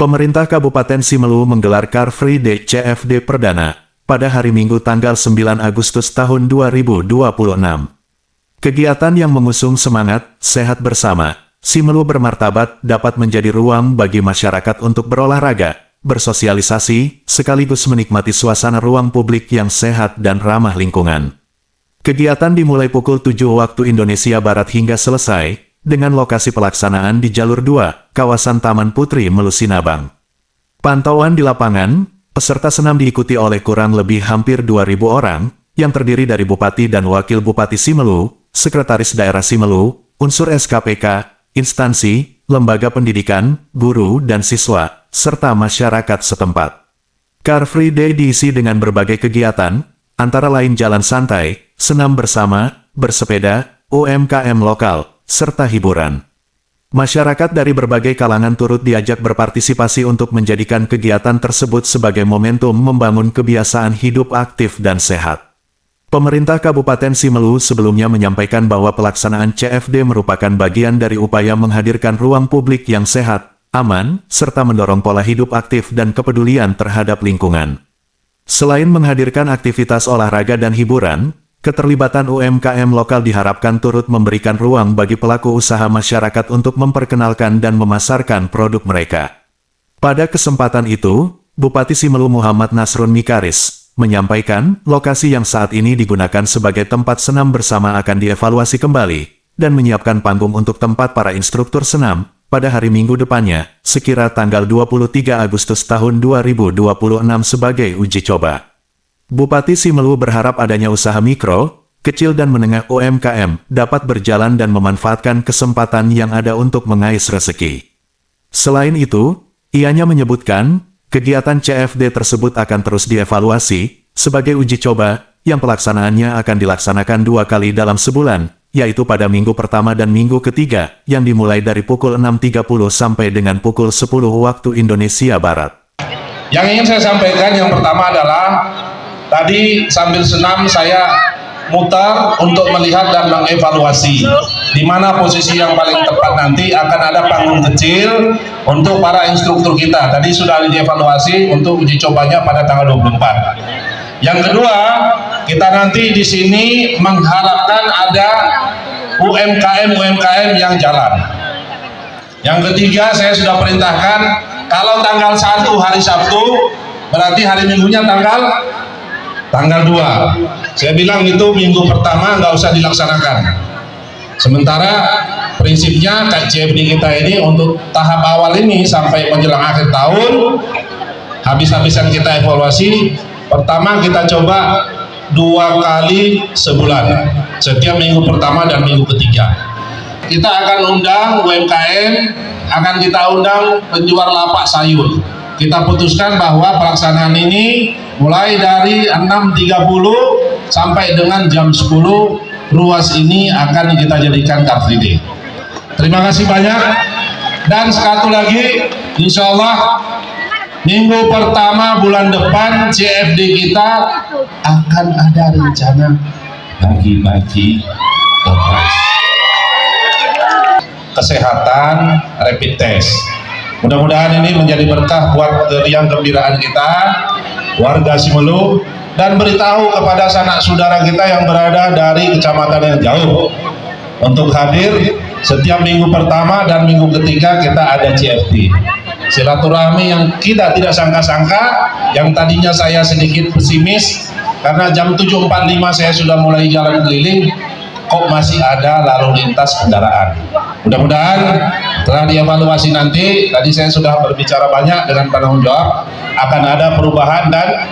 Pemerintah Kabupaten Simelu menggelar Car Free Day CFD perdana pada hari Minggu tanggal 9 Agustus tahun 2026. Kegiatan yang mengusung semangat sehat bersama Simelu bermartabat dapat menjadi ruang bagi masyarakat untuk berolahraga, bersosialisasi, sekaligus menikmati suasana ruang publik yang sehat dan ramah lingkungan. Kegiatan dimulai pukul 7 waktu Indonesia Barat hingga selesai, dengan lokasi pelaksanaan di Jalur 2, kawasan Taman Putri Melusinabang. Pantauan di lapangan, peserta senam diikuti oleh kurang lebih hampir 2.000 orang, yang terdiri dari Bupati dan Wakil Bupati Simelu, Sekretaris Daerah Simelu, unsur SKPK, instansi, lembaga pendidikan, guru dan siswa, serta masyarakat setempat. Car Free Day diisi dengan berbagai kegiatan, antara lain jalan santai, senam bersama, bersepeda, UMKM lokal, serta hiburan. Masyarakat dari berbagai kalangan turut diajak berpartisipasi untuk menjadikan kegiatan tersebut sebagai momentum membangun kebiasaan hidup aktif dan sehat. Pemerintah Kabupaten Simelu sebelumnya menyampaikan bahwa pelaksanaan CFD merupakan bagian dari upaya menghadirkan ruang publik yang sehat, aman, serta mendorong pola hidup aktif dan kepedulian terhadap lingkungan. Selain menghadirkan aktivitas olahraga dan hiburan, keterlibatan UMKM lokal diharapkan turut memberikan ruang bagi pelaku usaha masyarakat untuk memperkenalkan dan memasarkan produk mereka. Pada kesempatan itu, Bupati Simelu Muhammad Nasrun Mikaris menyampaikan lokasi yang saat ini digunakan sebagai tempat senam bersama akan dievaluasi kembali dan menyiapkan panggung untuk tempat para instruktur senam pada hari Minggu depannya, sekira tanggal 23 Agustus tahun 2026 sebagai uji coba. Bupati Simelu berharap adanya usaha mikro, kecil dan menengah UMKM dapat berjalan dan memanfaatkan kesempatan yang ada untuk mengais rezeki. Selain itu, ianya menyebutkan, kegiatan CFD tersebut akan terus dievaluasi, sebagai uji coba, yang pelaksanaannya akan dilaksanakan 2 kali dalam sebulan, yaitu pada minggu pertama dan minggu ketiga, yang dimulai dari pukul 6.30 sampai dengan pukul 10 waktu Indonesia Barat. Yang ingin saya sampaikan yang pertama adalah, tadi sambil senam saya mutar untuk melihat dan mengevaluasi di mana posisi yang paling tepat. Nanti akan ada panggung kecil untuk para instruktur kita. Tadi sudah dievaluasi untuk uji cobanya pada tanggal 24. Yang kedua, kita nanti di sini mengharapkan ada UMKM yang jalan. Yang ketiga, saya sudah perintahkan kalau tanggal 1 hari Sabtu, berarti hari Minggunya tanggal 2. Saya bilang itu minggu pertama nggak usah dilaksanakan. Sementara prinsipnya CFD kita ini untuk tahap awal ini sampai menjelang akhir tahun, habis-habisan kita evaluasi. Pertama kita coba 2 kali sebulan, setiap minggu pertama dan minggu ketiga. Kita akan undang UMKM, akan kita undang penjual lapak sayur. Kita putuskan bahwa pelaksanaan ini mulai dari 6.30 sampai dengan jam 10, ruas ini akan kita jadikan Car Free Day. Terima kasih banyak. Dan satu lagi, insya Allah minggu pertama bulan depan CFD kita akan ada rencana bagi-bagi beras, kesehatan, rapid test. Mudah-mudahan ini menjadi berkah buat keriang gembiraan kita, warga Simelu, dan beritahu kepada sanak saudara kita yang berada dari kecamatan yang jauh untuk hadir setiap minggu pertama dan minggu ketiga kita ada CFD. Silaturahmi yang kita tidak sangka-sangka, yang tadinya saya sedikit pesimis karena jam 7.45 saya sudah mulai jalan keliling, kok masih ada lalu lintas kendaraan. Mudah-mudahan setelah dievaluasi nanti, tadi saya sudah berbicara banyak dengan penanggung jawab, akan ada perubahan dan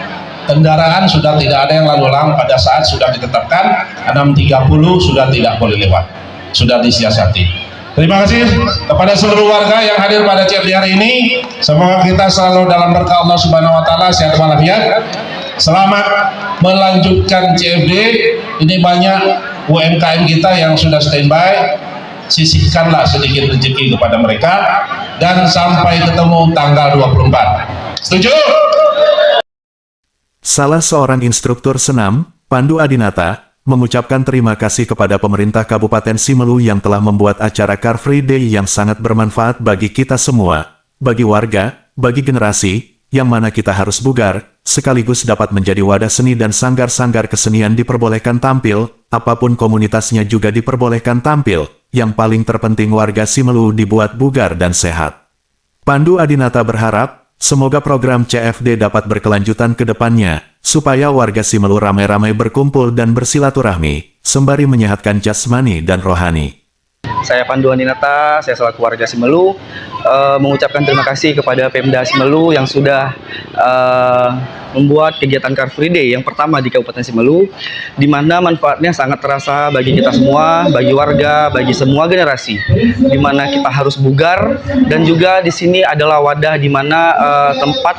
kendaraan sudah tidak ada yang lalu lalang pada saat sudah ditetapkan 6.30 sudah tidak boleh lewat, sudah disiasati. Terima kasih kepada seluruh warga yang hadir pada CFD hari ini. Semoga kita selalu dalam berkah Allah Subhanahu wa taala, sehat walafiat. Selamat melanjutkan CFD. Ini banyak UMKM kita yang sudah standby. Sisihkanlah sedikit rezeki kepada mereka dan sampai ketemu tanggal 24. Setuju? Salah seorang instruktur senam, Pandu Adinata, mengucapkan terima kasih kepada pemerintah Kabupaten Simelu yang telah membuat acara Car Free Day yang sangat bermanfaat bagi kita semua, bagi warga, bagi generasi, yang mana kita harus bugar, sekaligus dapat menjadi wadah seni dan sanggar-sanggar kesenian diperbolehkan tampil, apapun komunitasnya juga diperbolehkan tampil, yang paling terpenting warga Simelu dibuat bugar dan sehat. Pandu Adinata berharap, semoga program CFD dapat berkelanjutan ke depannya, supaya warga Simelu ramai-ramai berkumpul dan bersilaturahmi, sembari menyehatkan jasmani dan rohani. Saya Pandu Adinata, saya selaku warga Simelu, mengucapkan terima kasih kepada Pemda Simelu yang sudah membuat kegiatan Car Free Day yang pertama di Kabupaten Simelu, di mana manfaatnya sangat terasa bagi kita semua, bagi warga, bagi semua generasi, di mana kita harus bugar, dan juga di sini adalah wadah di mana tempat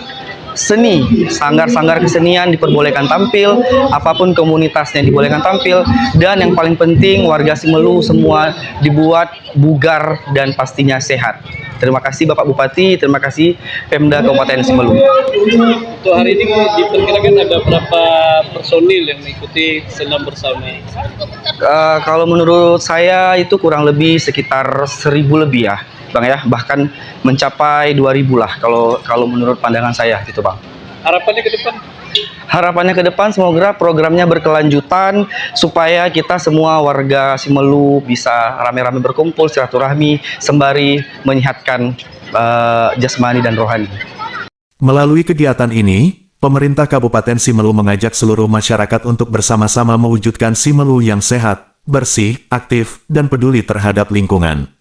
seni, sanggar-sanggar kesenian diperbolehkan tampil, apapun komunitasnya dibolehkan tampil, dan yang paling penting warga Simelu semua dibuat bugar dan pastinya sehat. Terima kasih Bapak Bupati, terima kasih Pemda Kabupaten Simelu. Untuk hari ini diperkirakan ada berapa personil yang mengikuti senam bersama? Kalau menurut saya itu kurang lebih sekitar 1.000 lebih ya, Bang ya, bahkan mencapai 2.000 lah kalau menurut pandangan saya gitu, Bang. Harapannya ke depan? Harapannya ke depan semoga programnya berkelanjutan supaya kita semua warga Simelu bisa rame-rame berkumpul silaturahmi sembari menyehatkan jasmani dan rohani. Melalui kegiatan ini, pemerintah Kabupaten Simelu mengajak seluruh masyarakat untuk bersama-sama mewujudkan Simelu yang sehat, bersih, aktif, dan peduli terhadap lingkungan.